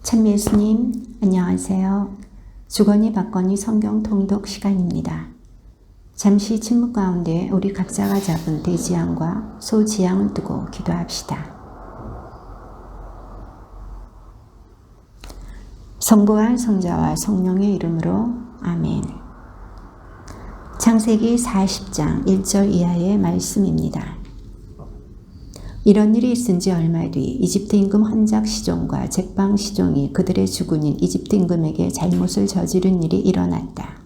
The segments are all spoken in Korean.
참 예수님, 안녕하세요. 주거니 받거니 성경 통독 시간입니다. 잠시 침묵 가운데 우리 각자가 잡은 대지향과 소지향을 두고 기도합시다. 성부와 성자와 성령의 이름으로 아멘. 창세기 40장 1절 이하의 말씀입니다. 이런 일이 있은 지 얼마 뒤 이집트 임금 헌작 시종과 잭방 시종이 그들의 주군인 이집트 임금에게 잘못을 저지른 일이 일어났다.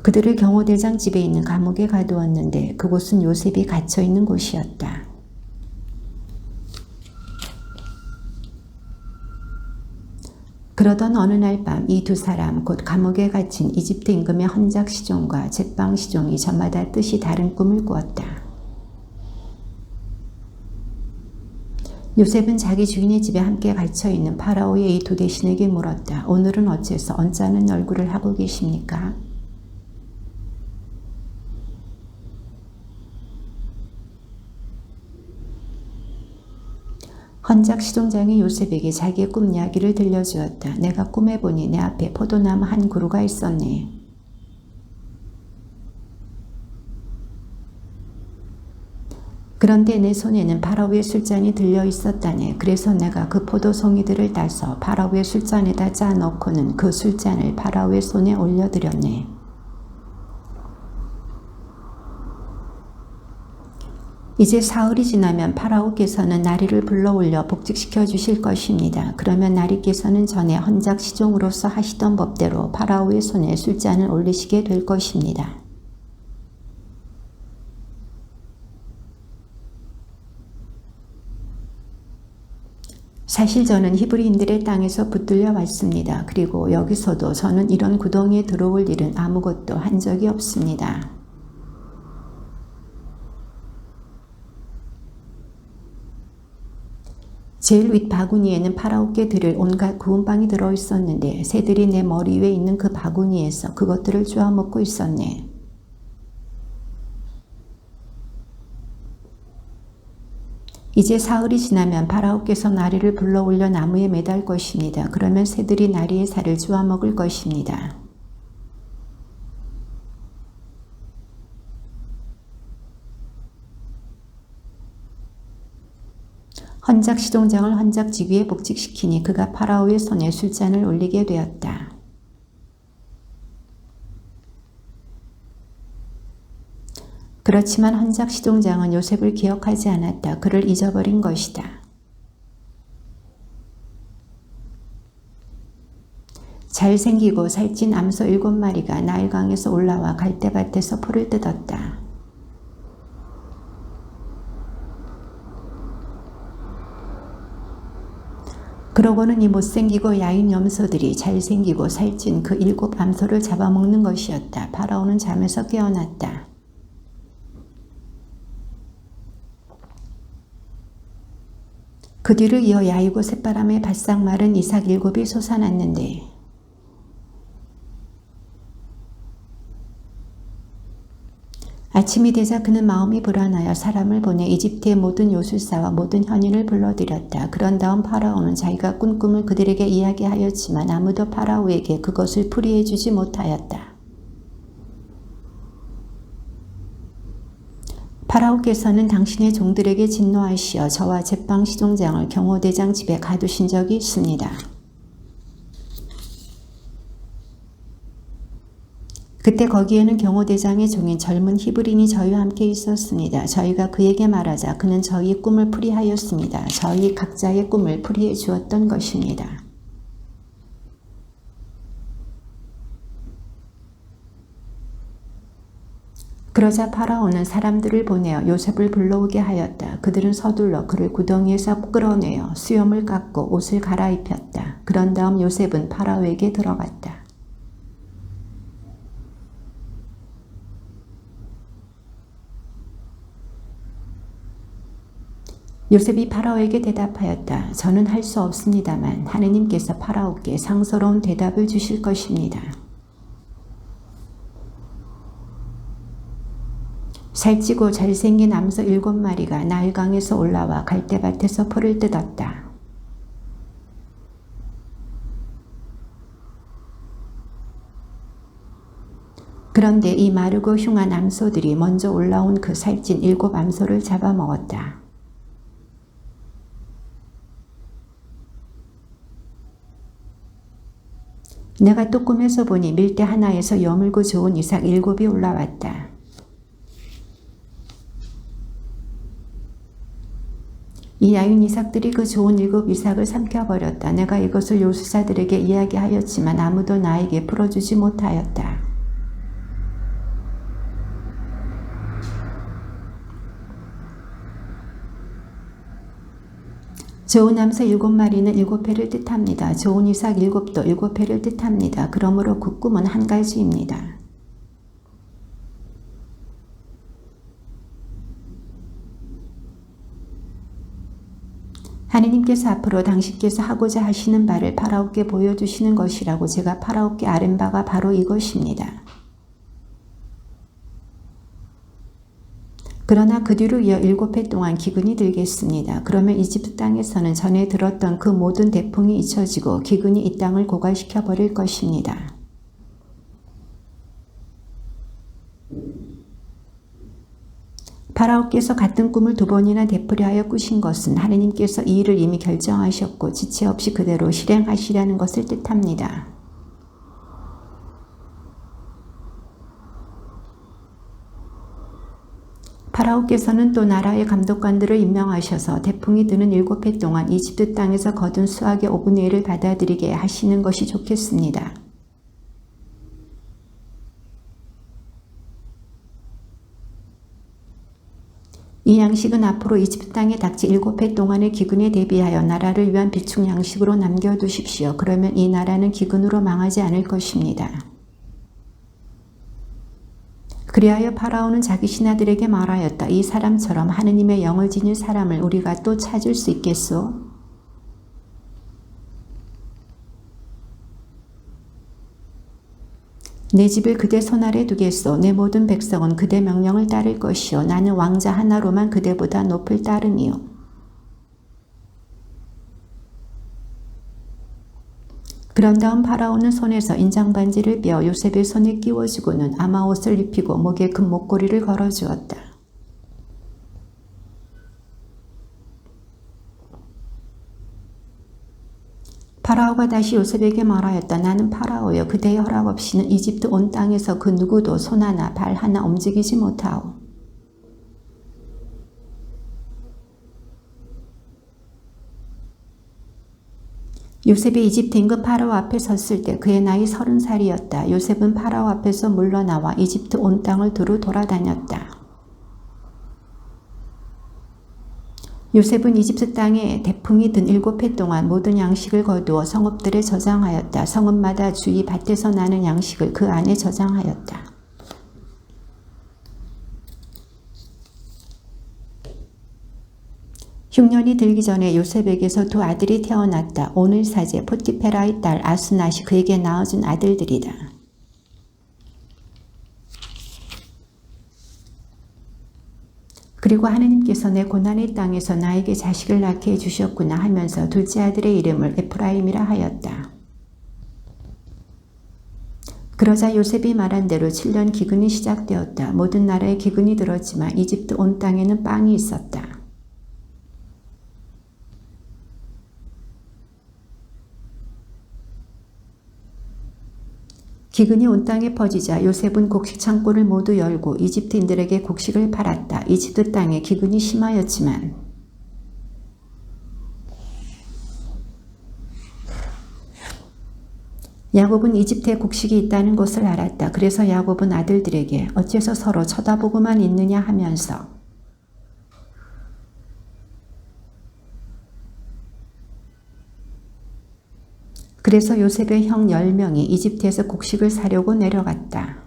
그들을 경호대장 집에 있는 감옥에 가두었는데 그곳은 요셉이 갇혀 있는 곳이었다. 그러던 어느 날 밤 이 두 사람 곧 감옥에 갇힌 이집트 임금의 헌작 시종과 잭방 시종이 저마다 뜻이 다른 꿈을 꾸었다. 요셉은 자기 주인의 집에 함께 갇혀있는 파라오의 이 두 대신에게 물었다. 오늘은 어째서 언짢은 얼굴을 하고 계십니까? 헌작 시종장이 요셉에게 자기의 꿈 이야기를 들려주었다. 내가 꿈에 보니 내 앞에 포도나무 한 그루가 있었네. 그런데 내 손에는 파라오의 술잔이 들려 있었다네. 그래서 내가 그 포도송이들을 따서 파라오의 술잔에다 짜 넣고는 그 술잔을 파라오의 손에 올려드렸네. 이제 사흘이 지나면 파라오께서는 나리를 불러올려 복직시켜 주실 것입니다. 그러면 나리께서는 전에 헌작 시종으로서 하시던 법대로 파라오의 손에 술잔을 올리시게 될 것입니다. 사실 저는 히브리인들의 땅에서 붙들려 왔습니다. 그리고 여기서도 저는 이런 구덩이에 들어올 일은 아무것도 한 적이 없습니다. 제일 윗 바구니에는 파라오께 드릴 온갖 구운빵이 들어있었는데 새들이 내 머리 위에 있는 그 바구니에서 그것들을 쪼아먹고 있었네. 이제 사흘이 지나면 파라오께서 나리를 불러올려 나무에 매달 것입니다. 그러면 새들이 나리의 살을 쪼아먹을 것입니다. 헌작 시종장을 헌작 직위에 복직시키니 그가 파라오의 손에 술잔을 올리게 되었다. 그렇지만 헌작 시종장은 요셉을 기억하지 않았다. 그를 잊어버린 것이다. 잘생기고 살찐 암소 7마리가 나일강에서 올라와 갈대밭에서 풀을 뜯었다. 그러고는 이 못생기고 야인 염소들이 잘생기고 살찐 그 7 암소를 잡아먹는 것이었다. 파라오는 잠에서 깨어났다. 그 뒤를 이어 야이고 새바람에 바싹 마른 이삭 7이 솟아났는데 아침이 되자 그는 마음이 불안하여 사람을 보내 이집트의 모든 요술사와 모든 현인을 불러들였다. 그런 다음 파라오는 자기가 꾼 꿈을 그들에게 이야기하였지만 아무도 파라오에게 그것을 풀이해 주지 못하였다. 파라오께서는 당신의 종들에게 진노하시어 저와 잭방 시종장을 경호대장 집에 가두신 적이 있습니다. 그때 거기에는 경호대장의 종인 젊은 히브리인이 저희와 함께 있었습니다. 저희가 그에게 말하자 그는 저희의 꿈을 풀이하였습니다. 저희 각자의 꿈을 풀이해 주었던 것입니다. 그러자 파라오는 사람들을 보내어 요셉을 불러오게 하였다. 그들은 서둘러 그를 구덩이에서 끌어내어 수염을 깎고 옷을 갈아입혔다. 그런 다음 요셉은 파라오에게 들어갔다. 요셉이 파라오에게 대답하였다. 저는 할 수 없습니다만 하느님께서 파라오께 상스러운 대답을 주실 것입니다. 살찌고 잘생긴 암소 7마리가 나일강에서 올라와 갈대밭에서 풀을 뜯었다. 그런데 이 마르고 흉한 암소들이 먼저 올라온 그 살찐 7 암소를 잡아먹었다. 내가 또 꿈에서 보니 밀대 하나에서 여물고 좋은 이삭 7이 올라왔다. 이 야윈 이삭들이 그 좋은 7 이삭을 삼켜버렸다. 내가 이것을 요술사들에게 이야기하였지만 아무도 나에게 풀어주지 못하였다. 좋은 암소 7마리는 7회를 뜻합니다. 좋은 이삭 7도 7회를 뜻합니다. 그러므로 그 꿈은 한 가지입니다. 하느님께서 앞으로 당신께서 하고자 하시는 바를 파라오께 보여주시는 것이라고 제가 파라오께 아뢰는 바가 바로 이것입니다. 그러나 그 뒤로 이어 7해 동안 기근이 들겠습니다. 그러면 이집트 땅에서는 전에 들었던 그 모든 대풍이 잊혀지고 기근이 이 땅을 고갈시켜 버릴 것입니다. 파라오께서 같은 꿈을 2번이나 되풀이 하여 꾸신 것은 하느님께서 이 일을 이미 결정하셨고 지체 없이 그대로 실행하시려는 것을 뜻합니다. 파라오께서는 또 나라의 감독관들을 임명하셔서 태풍이 드는 7해 동안 이집트 땅에서 거둔 수확의 5분의 1을 받아들이게 하시는 것이 좋겠습니다. 이 양식은 앞으로 이집트 땅에 닥칠 7해 동안의 기근에 대비하여 나라를 위한 비축 양식으로 남겨두십시오. 그러면 이 나라는 기근으로 망하지 않을 것입니다. 그리하여 파라오는 자기 신하들에게 말하였다. 이 사람처럼 하느님의 영을 지닌 사람을 우리가 또 찾을 수 있겠소? 내 집을 그대 손아래 두겠소. 내 모든 백성은 그대 명령을 따를 것이요. 나는 왕자 하나로만 그대보다 높을 따름이요. 그런 다음 파라오는 손에서 인장반지를 빼어 요셉의 손에 끼워주고는 아마옷을 입히고 목에 금 목걸이를 걸어주었다. 파라오가 다시 요셉에게 말하였다. 나는 파라오여 그대의 허락 없이는 이집트 온 땅에서 그 누구도 손 하나 발 하나 움직이지 못하오. 요셉이 이집트 임금 파라오 앞에 섰을 때 그의 나이 30살이었다. 요셉은 파라오 앞에서 물러나와 이집트 온 땅을 두루 돌아다녔다. 요셉은 이집트 땅에 태풍이 든 7해 동안 모든 양식을 거두어 성읍들에 저장하였다. 성읍마다 주위 밭에서 나는 양식을 그 안에 저장하였다. 흉년이 들기 전에 요셉에게서 2 아들이 태어났다. 오늘 사제 포티페라의 딸 아스낫이 그에게 낳아준 아들들이다. 그리고 하느님께서 내 고난의 땅에서 나에게 자식을 낳게 해주셨구나 하면서 둘째 아들의 이름을 에프라임이라 하였다. 그러자 요셉이 말한 대로 7년 기근이 시작되었다. 모든 나라에 기근이 들었지만 이집트 온 땅에는 빵이 있었다. 기근이 온 땅에 퍼지자 요셉은 곡식 창고를 모두 열고 이집트인들에게 곡식을 팔았다. 이집트 땅에 기근이 심하였지만 야곱은 이집트에 곡식이 있다는 것을 알았다. 그래서 야곱은 아들들에게 어째서 서로 쳐다보고만 있느냐 하면서 그래서 요셉의 형 10명이 이집트에서 곡식을 사려고 내려갔다.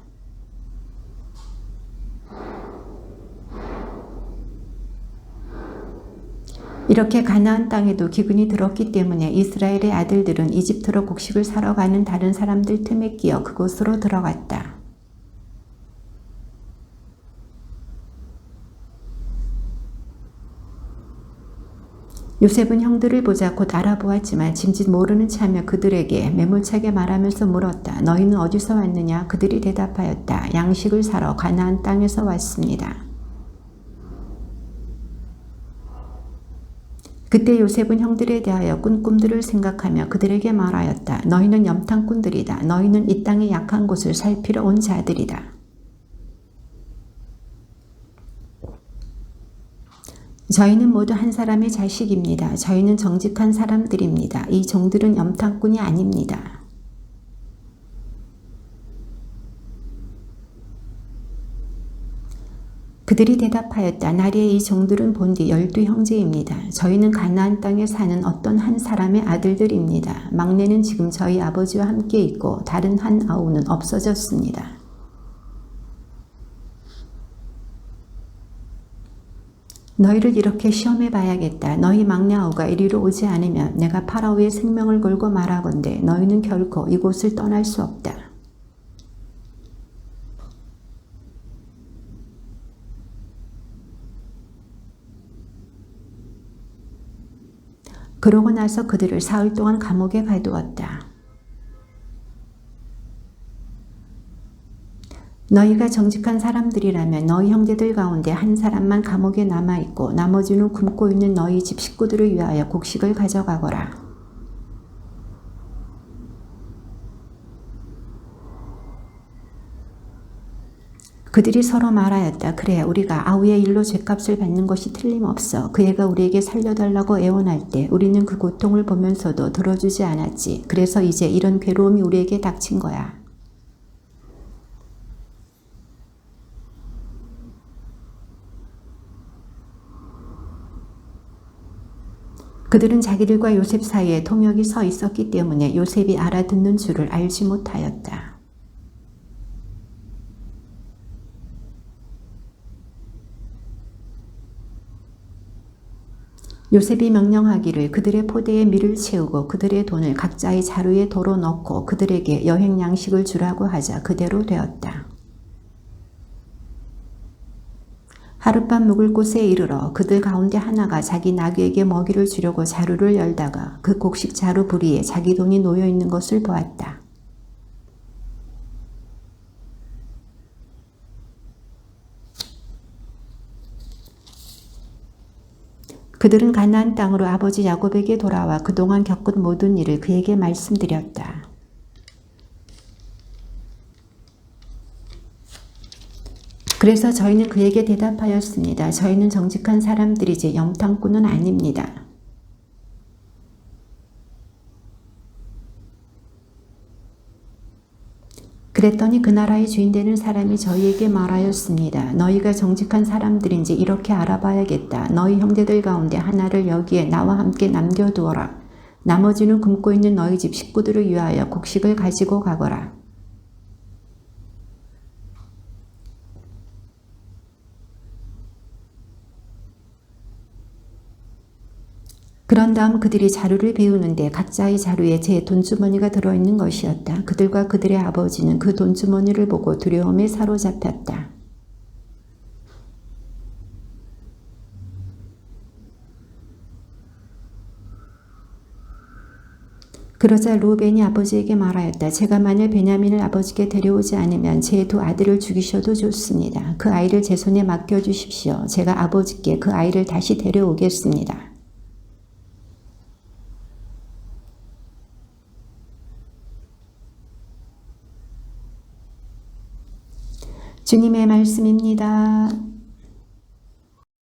이렇게 가나안 땅에도 기근이 들었기 때문에 이스라엘의 아들들은 이집트로 곡식을 사러 가는 다른 사람들 틈에 끼어 그곳으로 들어갔다. 요셉은 형들을 보자 곧 알아보았지만 짐짓 모르는 체하며 그들에게 매몰차게 말하면서 물었다. 너희는 어디서 왔느냐? 그들이 대답하였다. 양식을 사러 가나안 땅에서 왔습니다. 그때 요셉은 형들에 대하여 꾼 꿈들을 생각하며 그들에게 말하였다. 너희는 염탐꾼들이다. 너희는 이 땅의 약한 곳을 살피러 온 자들이다. 저희는 모두 한 사람의 자식입니다. 저희는 정직한 사람들입니다. 이 종들은 염탐꾼이 아닙니다. 그들이 대답하였다. 나리의 이 종들은 본디 12형제입니다. 저희는 가나안 땅에 사는 어떤 한 사람의 아들들입니다. 막내는 지금 저희 아버지와 함께 있고 다른 한 아우는 없어졌습니다. 너희를 이렇게 시험해 봐야겠다. 너희 막내 아우가 이리로 오지 않으면 내가 파라오의 생명을 걸고 말하건대 너희는 결코 이곳을 떠날 수 없다. 그러고 나서 그들을 사흘 동안 감옥에 가두었다. 너희가 정직한 사람들이라면 너희 형제들 가운데 한 사람만 감옥에 남아있고 나머지는 굶고 있는 너희 집 식구들을 위하여 곡식을 가져가거라. 그들이 서로 말하였다. 그래, 우리가 아우의 일로 죗값을 받는 것이 틀림없어. 그 애가 우리에게 살려달라고 애원할 때 우리는 그 고통을 보면서도 들어주지 않았지. 그래서 이제 이런 괴로움이 우리에게 닥친 거야. 그들은 자기들과 요셉 사이에 통역이 서 있었기 때문에 요셉이 알아듣는 줄을 알지 못하였다. 요셉이 명령하기를 그들의 포대에 밀을 채우고 그들의 돈을 각자의 자루에 도로 넣고 그들에게 여행 양식을 주라고 하자 그대로 되었다. 하룻밤 묵을 곳에 이르러 그들 가운데 하나가 자기 나귀에게 먹이를 주려고 자루를 열다가 그 곡식 자루 부리에 자기 돈이 놓여 있는 것을 보았다. 그들은 가나안 땅으로 아버지 야곱에게 돌아와 그동안 겪은 모든 일을 그에게 말씀드렸다. 그래서 저희는 그에게 대답하였습니다. 저희는 정직한 사람들이지 염탐꾼은 아닙니다. 그랬더니 그 나라의 주인 되는 사람이 저희에게 말하였습니다. 너희가 정직한 사람들인지 이렇게 알아봐야겠다. 너희 형제들 가운데 하나를 여기에 나와 함께 남겨두어라. 나머지는 굶고 있는 너희 집 식구들을 위하여 곡식을 가지고 가거라. 그런 다음 그들이 자루를 비우는데 각자의 자루에 제 돈주머니가 들어있는 것이었다. 그들과 그들의 아버지는 그 돈주머니를 보고 두려움에 사로잡혔다. 그러자 루벤이 아버지에게 말하였다. 제가 만일 베냐민을 아버지께 데려오지 않으면 제 두 아들을 죽이셔도 좋습니다. 그 아이를 제 손에 맡겨주십시오. 제가 아버지께 그 아이를 다시 데려오겠습니다. 주님의 말씀입니다.